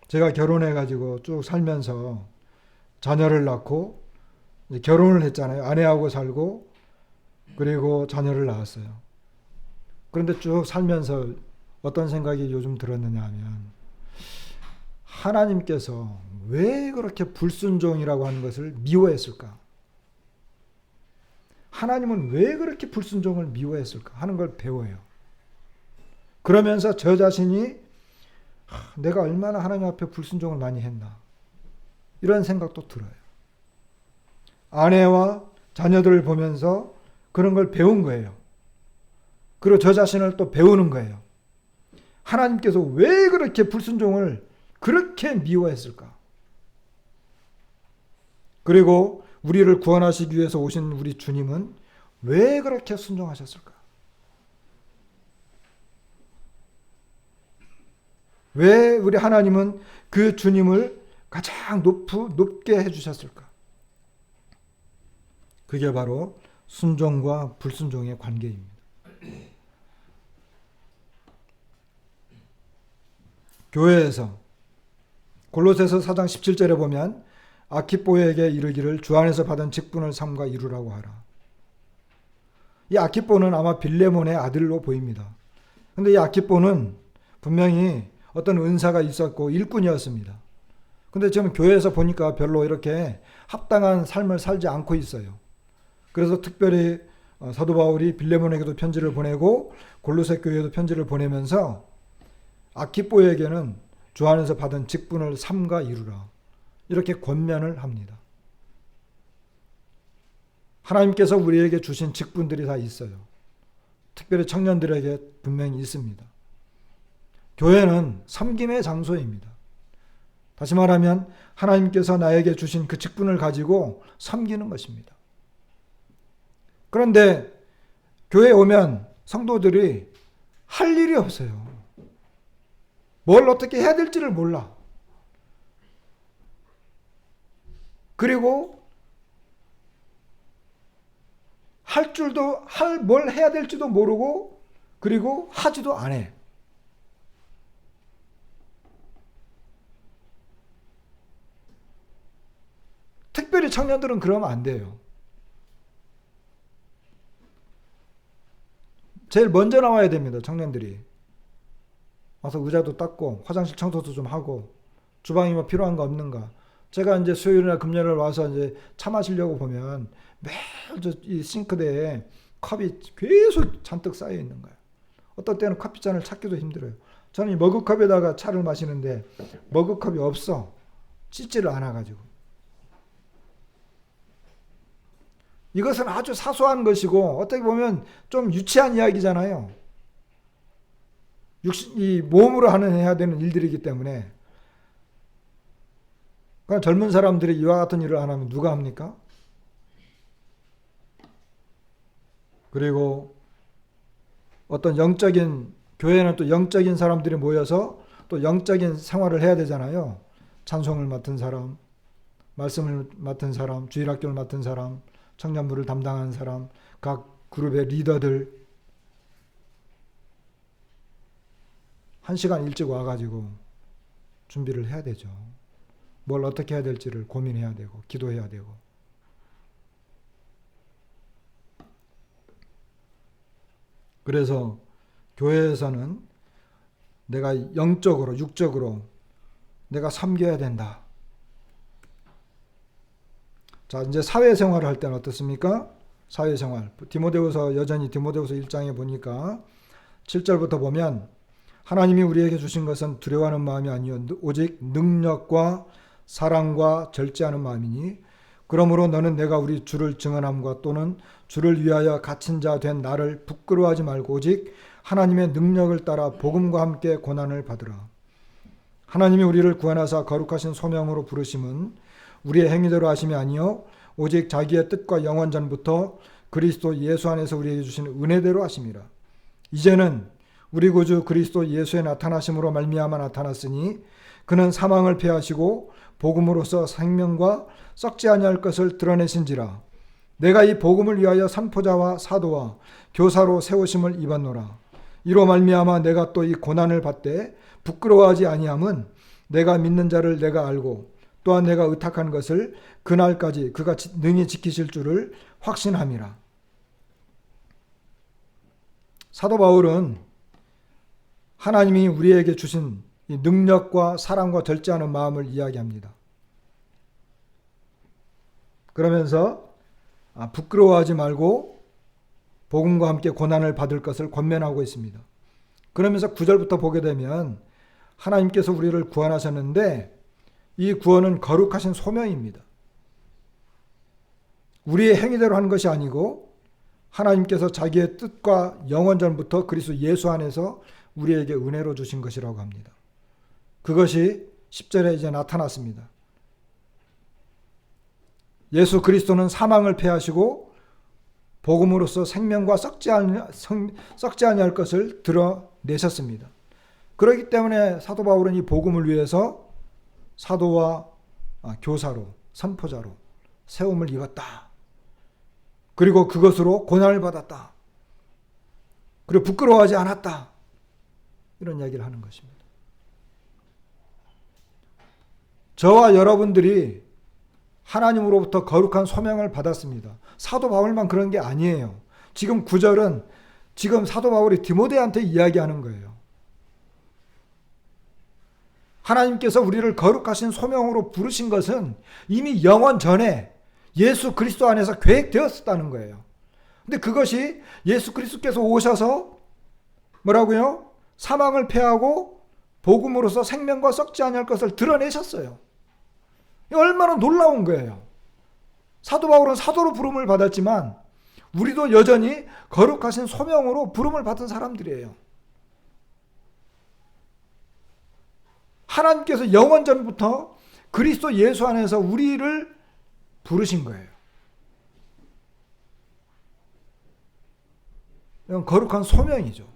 제가 결혼해가지고 쭉 살면서 자녀를 낳고 결혼을 했잖아요. 아내하고 살고 그리고 자녀를 낳았어요. 그런데 쭉 살면서 어떤 생각이 요즘 들었느냐 하면 하나님께서 왜 그렇게 불순종이라고 하는 것을 미워했을까? 하나님은 왜 그렇게 불순종을 미워했을까 하는 걸 배워요. 그러면서 저 자신이 내가 얼마나 하나님 앞에 불순종을 많이 했나 이런 생각도 들어요. 아내와 자녀들을 보면서 그런 걸 배운 거예요. 그리고 저 자신을 또 배우는 거예요. 하나님께서 왜 그렇게 불순종을 그렇게 미워했을까? 그리고 우리를 구원하시기 위해서 오신 우리 주님은 왜 그렇게 순종하셨을까? 왜 우리 하나님은 그 주님을 가장 높게 해주셨을까? 그게 바로 순종과 불순종의 관계입니다. 교회에서 골로새서 4장 17절에 보면 아키뽀에게 이르기를 주 안에서 받은 직분을 삼가 이루라고 하라. 이 아키뽀는 아마 빌레몬의 아들로 보입니다. 그런데 이 아키뽀는 분명히 어떤 은사가 있었고 일꾼이었습니다. 근데 지금 교회에서 보니까 별로 이렇게 합당한 삶을 살지 않고 있어요. 그래서 특별히 사도 바울이 빌레몬에게도 편지를 보내고 골로새 교회에도 편지를 보내면서 아키뽀에게는 주 안에서 받은 직분을 삼가 이루라 이렇게 권면을 합니다. 하나님께서 우리에게 주신 직분들이 다 있어요. 특별히 청년들에게 분명히 있습니다. 교회는 섬김의 장소입니다. 다시 말하면 하나님께서 나에게 주신 그 직분을 가지고 섬기는 것입니다. 그런데 교회에 오면 성도들이 할 일이 없어요. 뭘 어떻게 해야 될지를 몰라. 그리고 뭘 해야 될지도 모르고 그리고 하지도 안 해. 특별히 청년들은 그러면 안 돼요. 제일 먼저 나와야 됩니다. 청년들이. 와서 의자도 닦고 화장실 청소도 좀 하고 주방이 뭐 필요한 거 없는가. 제가 이제 수요일이나 금요일 와서 이제 차 마시려고 보면 매일 이 싱크대에 컵이 계속 잔뜩 쌓여 있는 거예요. 어떨 때는 커피잔을 찾기도 힘들어요. 저는 이 머그컵에다가 차를 마시는데 머그컵이 없어. 찢지를 않아가지고. 이것은 아주 사소한 것이고 어떻게 보면 좀 유치한 이야기잖아요. 이 몸으로 해야 되는 일들이기 때문에. 그러니까 젊은 사람들이 이와 같은 일을 안 하면 누가 합니까? 그리고 어떤 교회는 또 영적인 사람들이 모여서 또 영적인 생활을 해야 되잖아요. 찬송을 맡은 사람, 말씀을 맡은 사람, 주일학교를 맡은 사람, 청년부를 담당하는 사람, 각 그룹의 리더들 1시간 일찍 와가지고 준비를 해야 되죠. 뭘 어떻게 해야 될지를 고민해야 되고 기도해야 되고. 그래서 교회에서는 내가 영적으로 육적으로 내가 섬겨야 된다. 자, 이제 사회생활을 할 때는 어떻습니까? 사회생활. 여전히 디모데후서 1장에 보니까 7절부터 보면 하나님이 우리에게 주신 것은 두려워하는 마음이 아니요 오직 능력과 사랑과 절제하는 마음이니 그러므로 너는 내가 우리 주를 증언함과 또는 주를 위하여 갇힌 자 된 나를 부끄러워하지 말고 오직 하나님의 능력을 따라 복음과 함께 고난을 받으라. 하나님이 우리를 구원하사 거룩하신 소명으로 부르심은 우리의 행위대로 하심이 아니요 오직 자기의 뜻과 영원 전부터 그리스도 예수 안에서 우리에게 주신 은혜대로 하심이라. 이제는 우리 구주 그리스도 예수의 나타나심으로 말미암아 나타났으니 그는 사망을 패하시고 복음으로써 생명과 썩지 아니할 것을 드러내신지라. 내가 이 복음을 위하여 선포자와 사도와 교사로 세우심을 입었노라. 이로 말미암아 내가 또 이 고난을 받되 부끄러워하지 아니함은 내가 믿는 자를 내가 알고 또한 내가 의탁한 것을 그날까지 그가 능히 지키실 줄을 확신함이라. 사도 바울은 하나님이 우리에게 주신 이 능력과 사랑과 절제하는 마음을 이야기합니다. 그러면서 부끄러워하지 말고 복음과 함께 고난을 받을 것을 권면하고 있습니다. 그러면서 9절부터 보게 되면 하나님께서 우리를 구원하셨는데 이 구원은 거룩하신 소명입니다. 우리의 행위대로 하는 것이 아니고 하나님께서 자기의 뜻과 영원전부터 그리스도 예수 안에서 우리에게 은혜로 주신 것이라고 합니다. 그것이 10절에 이제 나타났습니다. 예수 그리스도는 사망을 패하시고 복음으로써 생명과 썩지 아니할 것을 드러내셨습니다. 그렇기 때문에 사도 바울은 이 복음을 위해서 사도와 교사로, 선포자로 세움을 입었다. 그리고 그것으로 고난을 받았다. 그리고 부끄러워하지 않았다. 이런 이야기를 하는 것입니다. 저와 여러분들이 하나님으로부터 거룩한 소명을 받았습니다. 사도 바울만 그런 게 아니에요. 지금 9절은 지금 사도 바울이 디모데한테 이야기하는 거예요. 하나님께서 우리를 거룩하신 소명으로 부르신 것은 이미 영원 전에 예수 그리스도 안에서 계획되었다는 거예요. 근데 그것이 예수 그리스도께서 오셔서 뭐라고요? 사망을 패하고 복음으로써 생명과 썩지 아니할 것을 드러내셨어요. 얼마나 놀라운 거예요. 사도 바울은 사도로 부름을 받았지만 우리도 여전히 거룩하신 소명으로 부름을 받은 사람들이에요. 하나님께서 영원전부터 그리스도 예수 안에서 우리를 부르신 거예요. 이건 거룩한 소명이죠.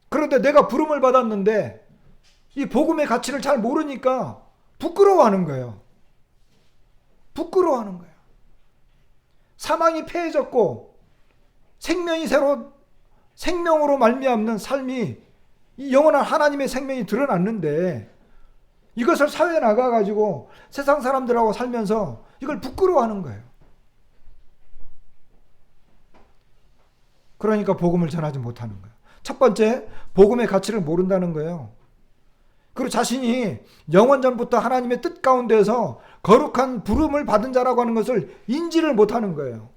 그런데 내가 부름을 받았는데 이 복음의 가치를 잘 모르니까 부끄러워하는 거예요. 부끄러워하는 거예요. 사망이 패해졌고 생명이 새로 생명으로 말미암는 삶이 이 영원한 하나님의 생명이 드러났는데 이것을 사회에 나가가지고 세상 사람들하고 살면서 이걸 부끄러워하는 거예요. 그러니까 복음을 전하지 못하는 거예요. 첫 번째, 복음의 가치를 모른다는 거예요. 그리고 자신이 영원전부터 하나님의 뜻 가운데서 거룩한 부름을 받은 자라고 하는 것을 인지를 못하는 거예요.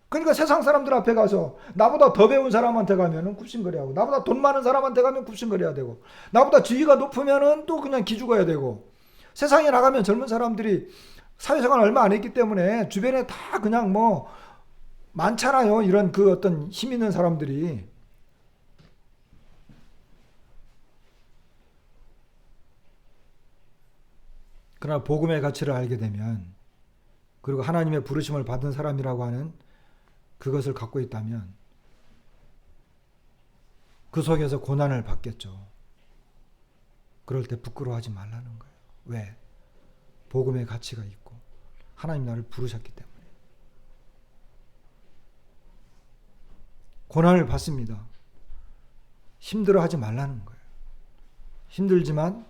그러니까 세상 사람들 앞에 가서 나보다 더 배운 사람한테 가면은 굽신거려하고, 나보다 돈 많은 사람한테 가면 굽신거려야 되고, 나보다 지위가 높으면은 또 그냥 기죽어야 되고, 세상에 나가면 젊은 사람들이 사회생활 얼마 안 했기 때문에 주변에 다 그냥 뭐 많잖아요. 이런 그 어떤 힘 있는 사람들이. 그러나 복음의 가치를 알게 되면, 그리고 하나님의 부르심을 받은 사람이라고 하는 그것을 갖고 있다면 그 속에서 고난을 받겠죠. 그럴 때 부끄러워하지 말라는 거예요. 왜? 복음의 가치가 있고 하나님 나를 부르셨기 때문에. 고난을 받습니다. 힘들어하지 말라는 거예요. 힘들지만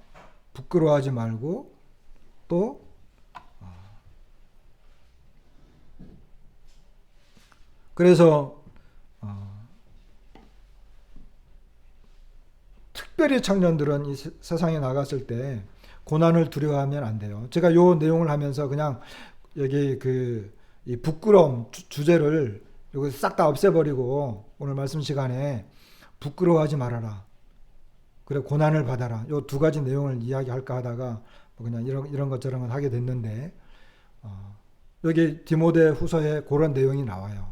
부끄러워하지 말고 또 그래서 특별히 청년들은 이 세상에 나갔을 때 고난을 두려워하면 안 돼요. 제가 요 내용을 하면서 그냥 여기 이 부끄러움 주제를 여기 싹 다 없애버리고 오늘 말씀 시간에 부끄러워하지 말아라. 그래 고난을 받아라. 요 두 가지 내용을 이야기할까 하다가 그냥 이런 것처럼 하게 됐는데 여기 디모데 후서에 그런 내용이 나와요.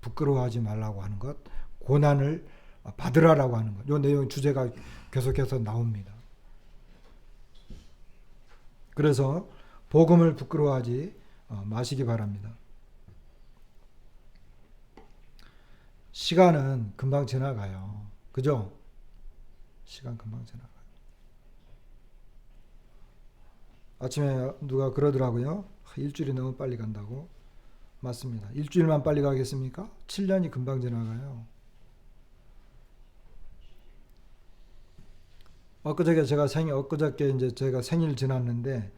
부끄러워하지 말라고 하는 것, 고난을 받으라라고 하는 것. 이 내용 주제가 계속해서 나옵니다. 그래서 복음을 부끄러워하지 마시기 바랍니다. 시간은 금방 지나가요. 그죠? 시간 금방 지나가요. 아침에 누가 그러더라고요. 일주일이 너무 빨리 간다고. 맞습니다. 일주일만 빨리 가겠습니까? 7년이 금방 지나가요. 엊그저께 이제 제가 생일 지났는데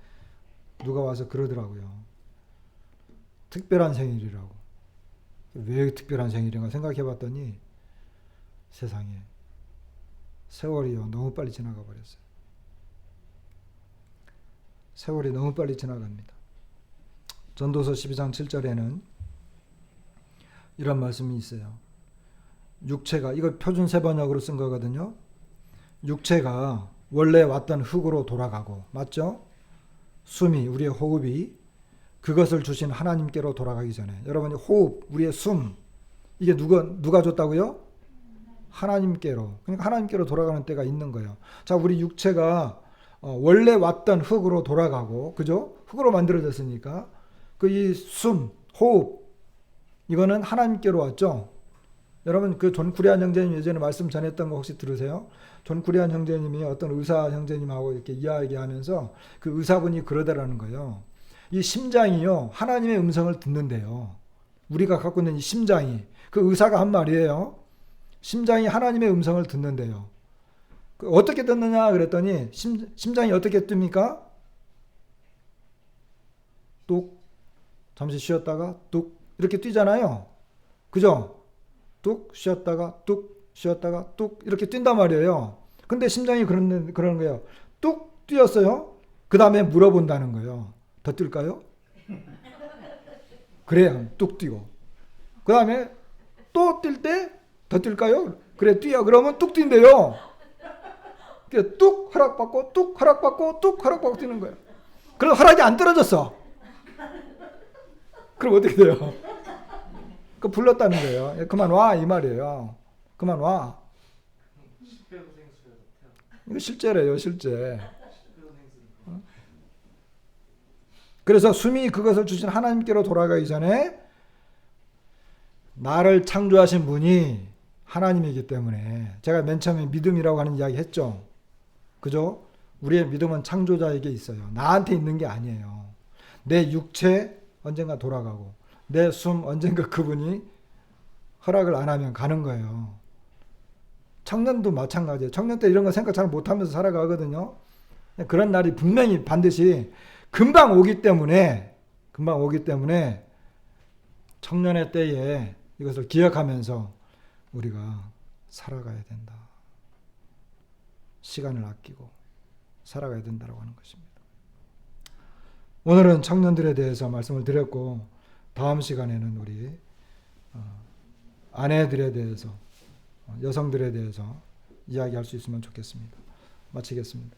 누가 와서 그러더라고요. 특별한 생일이라고. 왜 특별한 생일인가 생각해 봤더니 세상에 세월이요 너무 빨리 지나가 버렸어요. 세월이 너무 빨리 지나갑니다. 전도서 12장 7절에는 이런 말씀이 있어요. 육체가, 이거 표준 세번역으로 쓴 거거든요. 육체가 원래 왔던 흙으로 돌아가고, 맞죠? 숨이, 우리의 호흡이 그것을 주신 하나님께로 돌아가기 전에, 여러분이 호흡, 우리의 숨, 이게 누가 줬다고요? 하나님께로. 그러니까 하나님께로 돌아가는 때가 있는 거예요. 자, 우리 육체가 원래 왔던 흙으로 돌아가고, 그죠? 흙으로 만들어졌으니까 그 이 숨, 호흡, 이거는 하나님께로 왔죠. 여러분 그 존 쿠리안 형제님 예전에 말씀 전했던 거 혹시 들으세요? 존 쿠리안 형제님이 어떤 의사 형제님하고 이렇게 이야기하면서 그 의사분이 그러더라는 거예요. 이 심장이요 하나님의 음성을 듣는데요. 우리가 갖고 있는 이 심장이, 그 의사가 한 말이에요. 심장이 하나님의 음성을 듣는데요. 어떻게 듣느냐 그랬더니 심장이 어떻게 뜹니까? 뚝, 잠시 쉬었다가 뚝 이렇게 뛰잖아요. 그죠? 뚝 쉬었다가 뚝 쉬었다가 뚝 이렇게 뛴단 말이에요. 근데 심장이 그러는 거예요. 뚝 뛰었어요. 그 다음에 물어본다는 거예요. 더 뛸까요? 그래요. 뚝 뛰고. 그 다음에 또 뛸 때 더 뛸까요? 그래 뛰어. 그러면 뚝 뛴대요. 뚝 허락받고 뚝 허락받고 뚝 허락받고 뛰는 거예요. 그래서 허락이 안 떨어졌어. 그럼 어떻게 돼요? 그 불렀다는 거예요. 그만 와 이 말이에요. 그만 와. 이거 실제래요, 실제. 그래서 숨이 그것을 주신 하나님께로 돌아가기 전에 나를 창조하신 분이 하나님이기 때문에, 제가 맨 처음에 믿음이라고 하는 이야기 했죠. 그죠? 우리의 믿음은 창조자에게 있어요. 나한테 있는 게 아니에요. 내 육체 언젠가 돌아가고 내 숨 언젠가 그분이 허락을 안 하면 가는 거예요. 청년도 마찬가지예요. 청년 때 이런 거 생각 잘 못하면서 살아가거든요. 그런 날이 분명히 반드시 금방 오기 때문에 청년의 때에 이것을 기억하면서 우리가 살아가야 된다. 시간을 아끼고 살아가야 된다고 하는 것입니다. 오늘은 청년들에 대해서 말씀을 드렸고, 다음 시간에는 우리 아내들에 대해서, 여성들에 대해서 이야기할 수 있으면 좋겠습니다. 마치겠습니다.